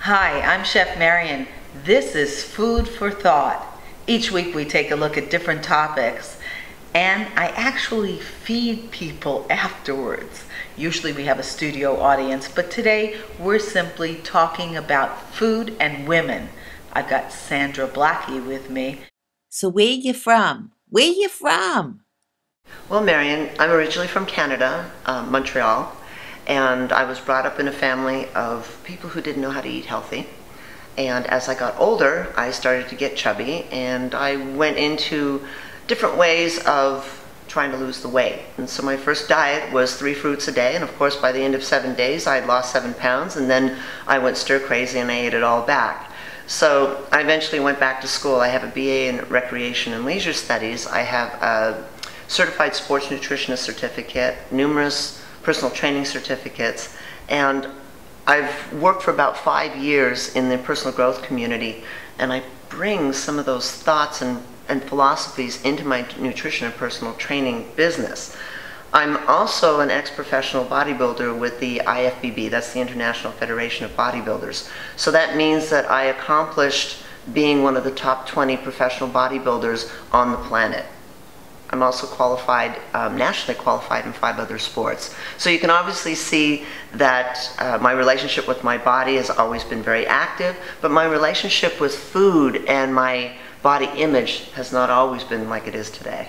Hi, I'm Chef Marian. This is Food for Thought. Each week we take a look at different topics and I actually feed people afterwards. Usually we have a studio audience, but today we're simply talking about food and women. I've got Sandra Blackie with me. So where you from? Where you from? Well, Marian, I'm originally from Canada, Montreal, and I was brought up in a family of people who didn't know how to eat healthy. And as I got older, I started to get chubby, and I went into different ways of trying to lose the weight. And so my first diet was 3 fruits a day, and of course by the end of 7 days I had lost 7 pounds, and then I went stir crazy and I ate it all back. So I eventually went back to school. I have a BA in Recreation and Leisure Studies. I have a Certified Sports Nutritionist certificate, numerous personal training certificates, and I've worked for about 5 years in the personal growth community, and I bring some of those thoughts and philosophies into my nutrition and personal training business. I'm also an ex-professional bodybuilder with the IFBB, that's the International Federation of Bodybuilders. So that means that I accomplished being one of the top 20 professional bodybuilders on the planet. I'm also qualified, nationally qualified in 5 other sports. So you can obviously see that my relationship with my body has always been very active, but my relationship with food and my body image has not always been like it is today.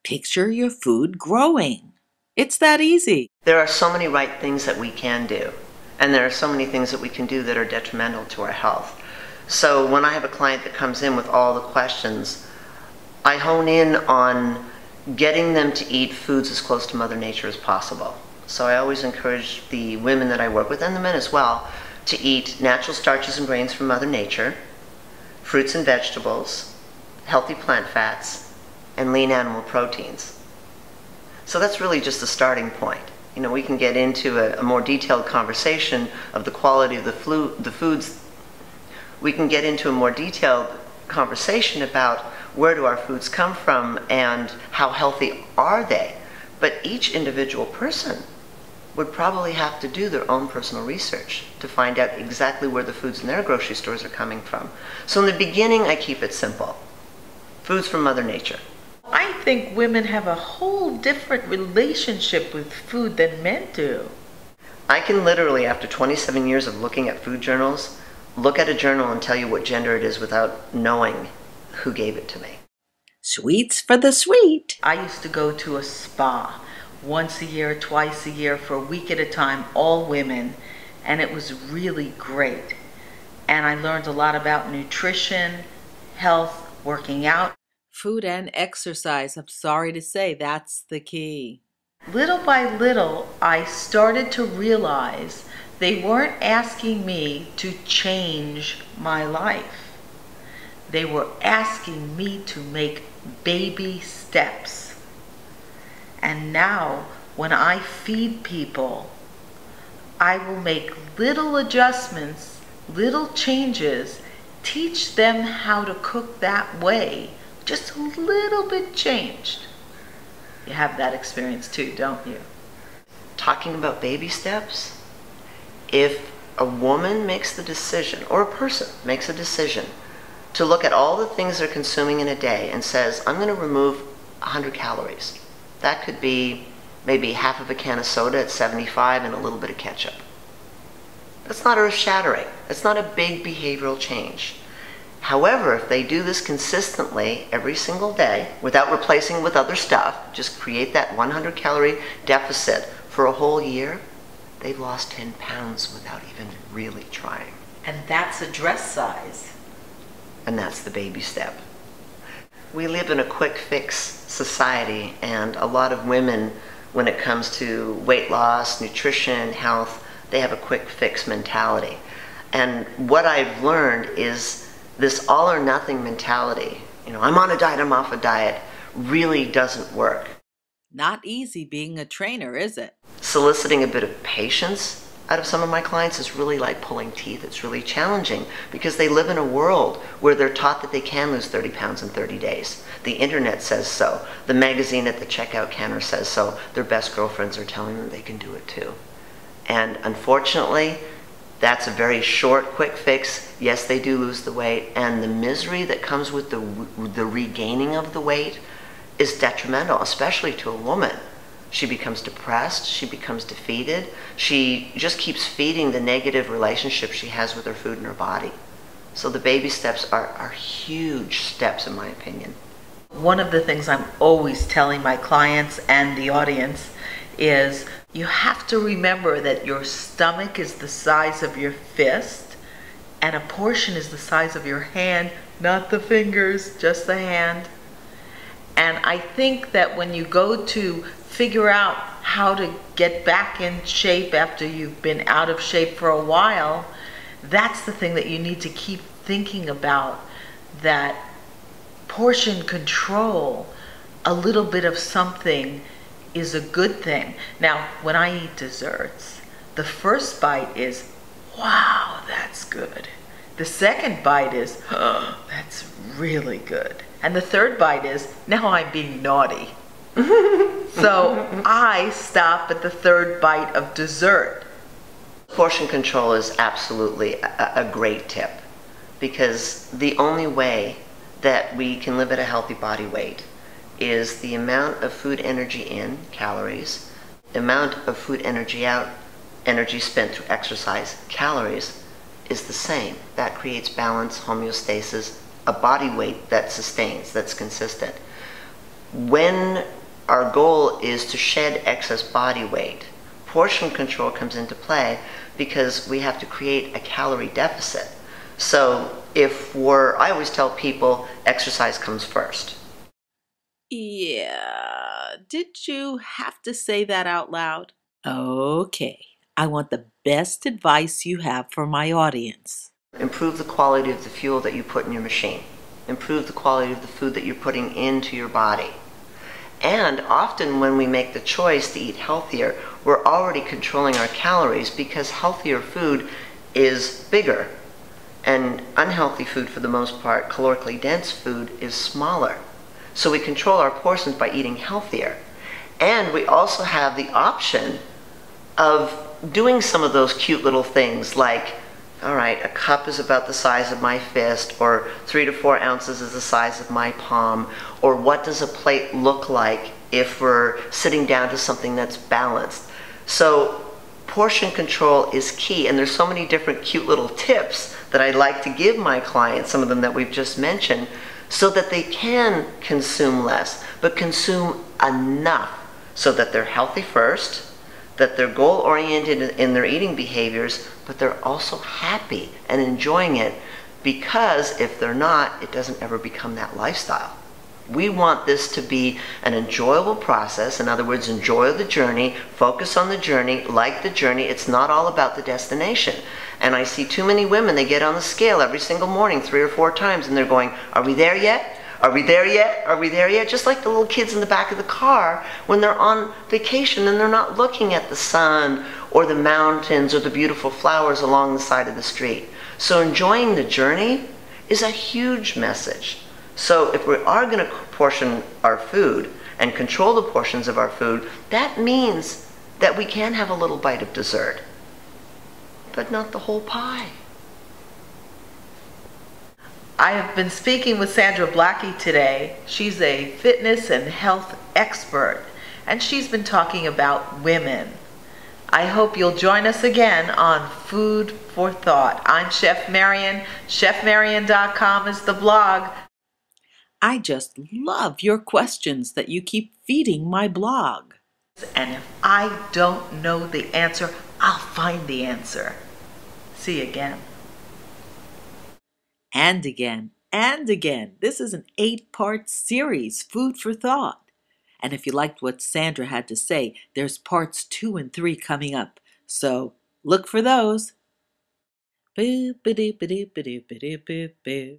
Picture your food growing. It's that easy. There are so many right things that we can do, and there are so many things that we can do that are detrimental to our health. So when I have a client that comes in with all the questions, I hone in on getting them to eat foods as close to Mother Nature as possible. So I always encourage the women that I work with, and the men as well, to eat natural starches and grains from Mother Nature, fruits and vegetables, healthy plant fats, and lean animal proteins. So that's really just the starting point. You know, we can get into a more detailed conversation of the quality of the foods. We can get into a more detailed conversation about where do our foods come from and how healthy are they. But each individual person would probably have to do their own personal research to find out exactly where the foods in their grocery stores are coming from. So in the beginning, I keep it simple. Foods from Mother Nature. I think women have a whole different relationship with food than men do. I can literally, after 27 years of looking at food journals, look at a journal and tell you what gender it is without knowing who gave it to me. Sweets for the sweet. I used to go to a spa once a year, twice a year, for a week at a time, all women, and it was really great. And I learned a lot about nutrition, health, working out. Food and exercise, I'm sorry to say, that's the key. Little by little, I started to realize they weren't asking me to change my life. They were asking me to make baby steps. And now, when I feed people, I will make little adjustments, little changes, teach them how to cook that way, just a little bit changed. You have that experience too, don't you? Talking about baby steps, if a woman makes the decision, or a person makes a decision, to look at all the things they're consuming in a day and says, I'm going to remove 100 calories. That could be maybe half of a can of soda at 75 and a little bit of ketchup. That's not earth-shattering. That's not a big behavioral change. However, if they do this consistently every single day without replacing with other stuff, just create that 100 calorie deficit for a whole year, they've lost 10 pounds without even really trying. And that's a dress size. And that's the baby step. We live in a quick fix society, and a lot of women, when it comes to weight loss, nutrition, health, they have a quick fix mentality. And what I've learned is this all or nothing mentality, you know, I'm on a diet, I'm off a diet, really doesn't work. Not easy being a trainer, is it? Soliciting a bit of patience out of some of my clients is really like pulling teeth. It's really challenging because they live in a world where they're taught that they can lose 30 pounds in 30 days. The internet says so. The magazine at the checkout counter says so. Their best girlfriends are telling them they can do it too. And unfortunately, That's a very short, quick fix. Yes, they do lose the weight, and the misery that comes with the regaining of the weight is detrimental, especially to a woman. She becomes depressed, she becomes defeated, she just keeps feeding the negative relationship she has with her food and her body. So the baby steps are huge steps, in my opinion. One of the things I'm always telling my clients and the audience is you have to remember that your stomach is the size of your fist and a portion is the size of your hand, not the fingers, just the hand. And I think that when you go to figure out how to get back in shape after you've been out of shape for a while, that's the thing that you need to keep thinking about, that portion control, a little bit of something is a good thing. Now, when I eat desserts, the first bite is, wow, that's good. The second bite is, oh, that's really good. And the third bite is, now I'm being naughty. So I stop at the third bite of dessert. Portion control is absolutely a great tip, because the only way that we can live at a healthy body weight is the amount of food energy in, calories, the amount of food energy out, energy spent through exercise, calories, is the same. That creates balance, homeostasis, a body weight that sustains, that's consistent. When our goal is to shed excess body weight, portion control comes into play because we have to create a calorie deficit. So I always tell people exercise comes first. Yeah, did you have to say that out loud? Okay, I want the best advice you have for my audience. Improve the quality of the fuel that you put in your machine. Improve the quality of the food that you're putting into your body. And often when we make the choice to eat healthier, we're already controlling our calories, because healthier food is bigger. And unhealthy food, for the most part, calorically dense food, is smaller. So we control our portions by eating healthier. And we also have the option of doing some of those cute little things like, all right, a cup is about the size of my fist, or 3 to 4 ounces is the size of my palm, or what does a plate look like if we're sitting down to something that's balanced. So portion control is key, and there's so many different cute little tips that I like to give my clients, some of them that we've just mentioned, so that they can consume less, but consume enough so that they're healthy first, that they're goal-oriented in their eating behaviors, but they're also happy and enjoying it, because if they're not, it doesn't ever become that lifestyle. We want this to be an enjoyable process. In other words, enjoy the journey, focus on the journey, like the journey. It's not all about the destination. And I see too many women, they get on the scale every single morning 3 or 4 times, and they're going, are we there yet? Are we there yet? Are we there yet? Just like the little kids in the back of the car when they're on vacation and they're not looking at the sun or the mountains or the beautiful flowers along the side of the street. So enjoying the journey is a huge message. So if we are going to portion our food and control the portions of our food, that means that we can have a little bite of dessert, but not the whole pie. I have been speaking with Sandra Blackie today. She's a fitness and health expert, and she's been talking about women. I hope you'll join us again on Food for Thought. I'm Chef Marian. ChefMarian.com is the blog. I just love your questions that you keep feeding my blog. And if I don't know the answer, I'll find the answer. See you again. And again, and again. This is an 8-part series, Food for Thought. And if you liked what Sandra had to say, there's parts 2 and 3 coming up. So look for those. Boo, ba-doo, ba-doo, ba-doo, ba-doo, boo, boo.